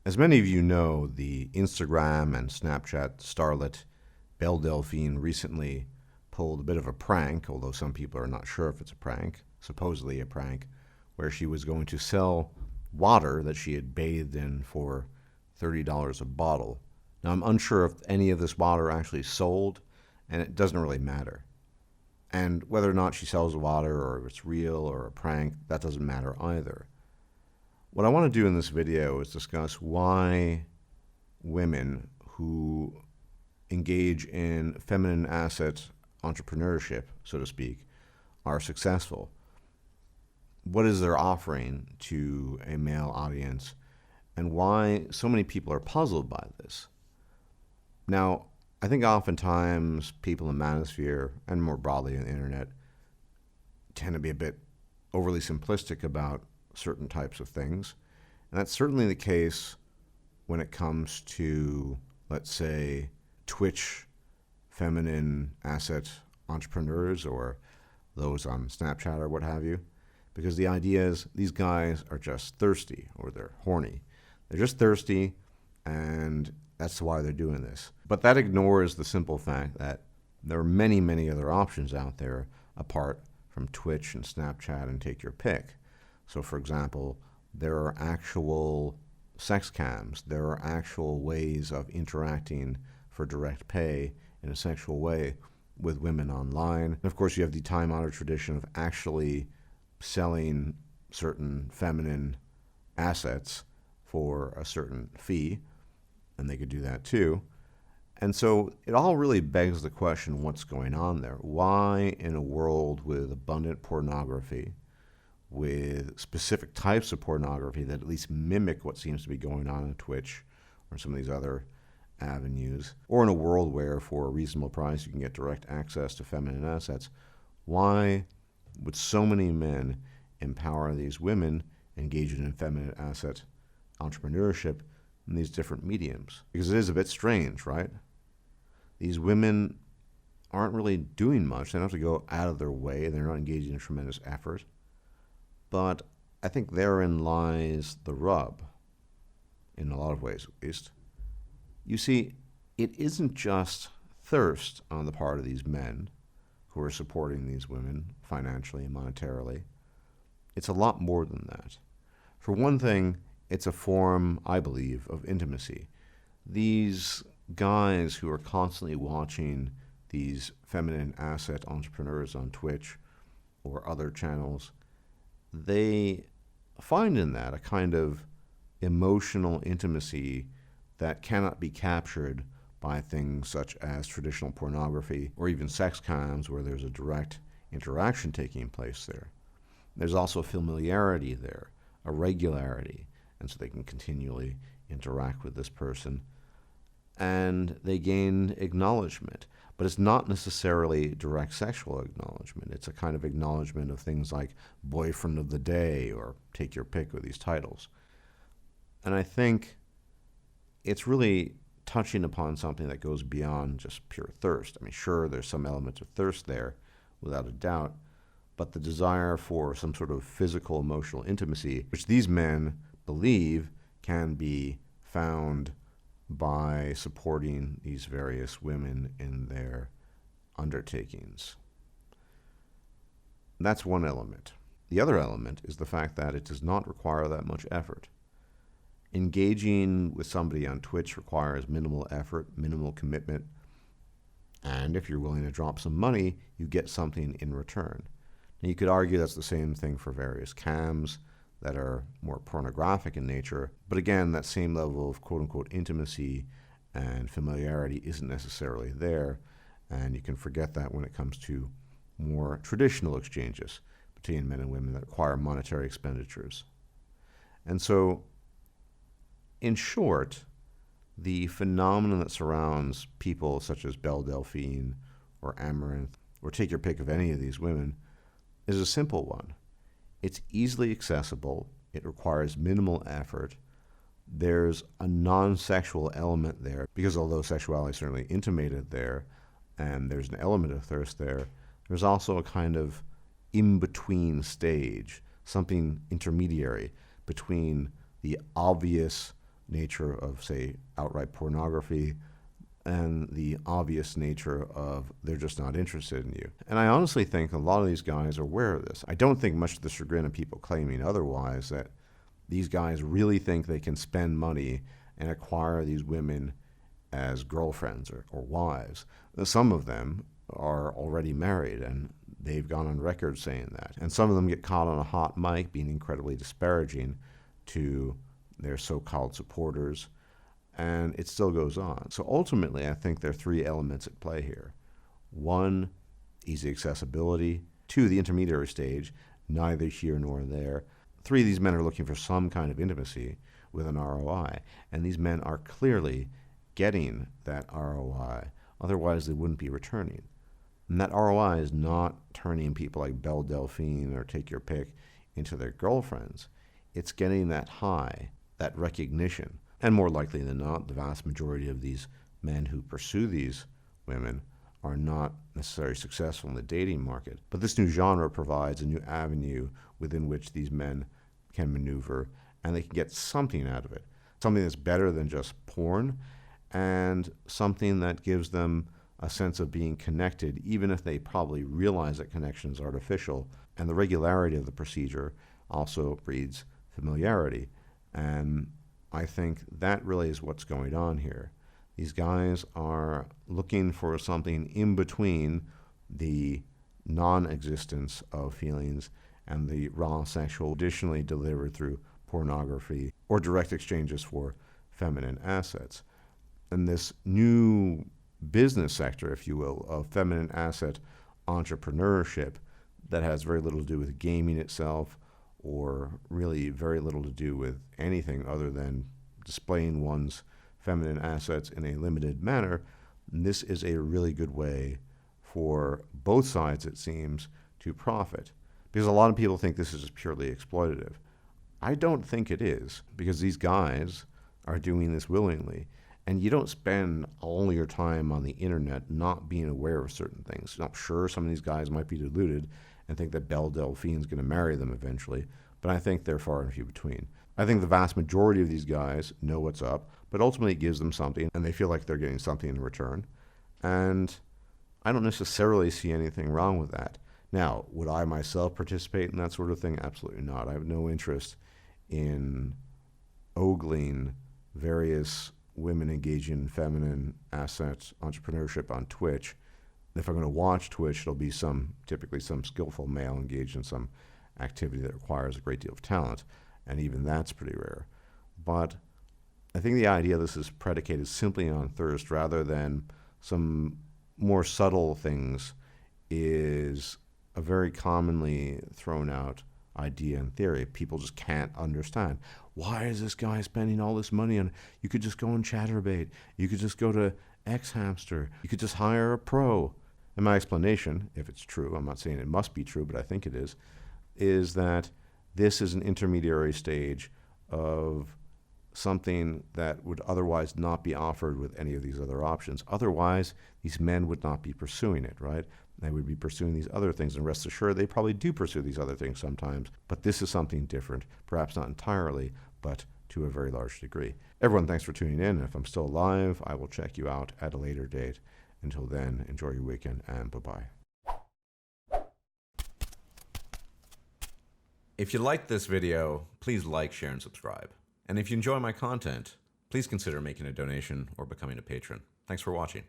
As many of you know, the Instagram and Snapchat starlet Belle Delphine recently pulled a bit of a prank, although some people are not sure if it's a prank, supposedly a prank, where she was going to sell water that she had bathed in for $30 a bottle. Now, I'm unsure if any of this water actually sold, and it doesn't really matter. And whether or not she sells the water, or if it's real or a prank, that doesn't matter either. What I want to do in this video is discuss why women who engage in feminine asset entrepreneurship, so to speak, are successful. What is their offering to a male audience, and why so many people are puzzled by this? Now, I think oftentimes people in the manosphere, and more broadly on the internet, tend to be a bit overly simplistic about certain types of things. And that's certainly the case when it comes to, let's say, Twitch feminine asset entrepreneurs or those on Snapchat or what have you. Because the idea is these guys are just thirsty, or they're horny. They're just thirsty, and that's why they're doing this. But that ignores the simple fact that there are many, many other options out there apart from Twitch and Snapchat and take your pick. So, for example, there are actual sex cams. There are actual ways of interacting for direct pay in a sexual way with women online. And of course, you have the time-honored tradition of actually selling certain feminine assets for a certain fee, and they could do that too. And so it all really begs the question, what's going on there? Why, in a world with abundant pornography, with specific types of pornography that at least mimic what seems to be going on Twitch or some of these other avenues, or in a world where for a reasonable price you can get direct access to feminine assets, why would so many men empower these women engaging in feminine asset entrepreneurship in these different mediums? Because it is a bit strange, right? These women aren't really doing much. They don't have to go out of their way. They're not engaging in tremendous effort. But I think therein lies the rub, in a lot of ways at least. You see, it isn't just thirst on the part of these men who are supporting these women financially and monetarily. It's a lot more than that. For one thing, it's a form, I believe, of intimacy. These guys who are constantly watching these feminine asset entrepreneurs on Twitch or other channels, they find in that a kind of emotional intimacy that cannot be captured by things such as traditional pornography or even sex cams where there's a direct interaction taking place there. There's also familiarity there, a regularity, and so they can continually interact with this person, and they gain acknowledgement. But it's not necessarily direct sexual acknowledgement. It's a kind of acknowledgement of things like boyfriend of the day or take your pick with these titles. And I think it's really touching upon something that goes beyond just pure thirst. I mean, sure, there's some element of thirst there, without a doubt, but the desire for some sort of physical, emotional intimacy, which these men believe can be found by supporting these various women in their undertakings. That's one element. The other element is the fact that it does not require that much effort. Engaging with somebody on Twitch requires minimal effort, minimal commitment, and if you're willing to drop some money, you get something in return. Now, you could argue that's the same thing for various cams that are more pornographic in nature, but again, that same level of quote-unquote intimacy and familiarity isn't necessarily there, and you can forget that when it comes to more traditional exchanges between men and women that require monetary expenditures. And so, in short, the phenomenon that surrounds people such as Belle Delphine or Amaranth, or take your pick of any of these women, is a simple one. It's easily accessible. It requires minimal effort. There's a non-sexual element there, because although sexuality is certainly intimated there, and there's an element of thirst there, there's also a kind of in-between stage, something intermediary between the obvious nature of, say, outright pornography, and the obvious nature of they're just not interested in you. And I honestly think a lot of these guys are aware of this. I don't think, much to the chagrin of people claiming otherwise, that these guys really think they can spend money and acquire these women as girlfriends or wives. Some of them are already married, and they've gone on record saying that. And some of them get caught on a hot mic being incredibly disparaging to their so-called supporters, and it still goes on. So ultimately, I think there are three elements at play here. One, easy accessibility. Two, the intermediary stage, neither here nor there. Three, these men are looking for some kind of intimacy with an ROI, and these men are clearly getting that ROI. Otherwise, they wouldn't be returning. And that ROI is not turning people like Belle Delphine or take your pick into their girlfriends. It's getting that high, that recognition. And more likely than not, the vast majority of these men who pursue these women are not necessarily successful in the dating market. But this new genre provides a new avenue within which these men can maneuver, and they can get something out of it. Something that's better than just porn, and something that gives them a sense of being connected, even if they probably realize that connection is artificial. And the regularity of the procedure also breeds familiarity. And I think that really is what's going on here. These guys are looking for something in between the non-existence of feelings and the raw sexual, additionally delivered through pornography or direct exchanges for feminine assets. And this new business sector, if you will, of feminine asset entrepreneurship that has very little to do with gaming itself, or really very little to do with anything other than displaying one's feminine assets in a limited manner, this is a really good way for both sides, it seems, to profit. Because a lot of people think this is just purely exploitative. I don't think it is, because these guys are doing this willingly. And you don't spend all your time on the internet not being aware of certain things. I'm sure some of these guys might be deluded and think that Belle Delphine is going to marry them eventually, but I think they're far and few between. I think the vast majority of these guys know what's up, but ultimately it gives them something, and they feel like they're getting something in return. And I don't necessarily see anything wrong with that. Now, would I myself participate in that sort of thing? Absolutely not. I have no interest in ogling various women engaging in feminine assets entrepreneurship on Twitch. If I'm going to watch Twitch, it'll be typically some skillful male engaged in some activity that requires a great deal of talent, and even that's pretty rare. But I think the idea of this is predicated simply on thirst rather than some more subtle things is a very commonly thrown out idea and theory. People just can't understand. Why is this guy spending all this money on? You could just go on Chatterbait. You could just go to Xhamster. You could just hire a pro. And my explanation, if it's true, I'm not saying it must be true, but I think it is that this is an intermediary stage of something that would otherwise not be offered with any of these other options. Otherwise, these men would not be pursuing it, right? They would be pursuing these other things, and rest assured, they probably do pursue these other things sometimes, but this is something different, perhaps not entirely, but to a very large degree. Everyone, thanks for tuning in, and if I'm still alive, I will check you out at a later date. Until then, enjoy your weekend, and bye-bye. If you liked this video, please like, share, and subscribe. And if you enjoy my content, please consider making a donation or becoming a patron. Thanks for watching.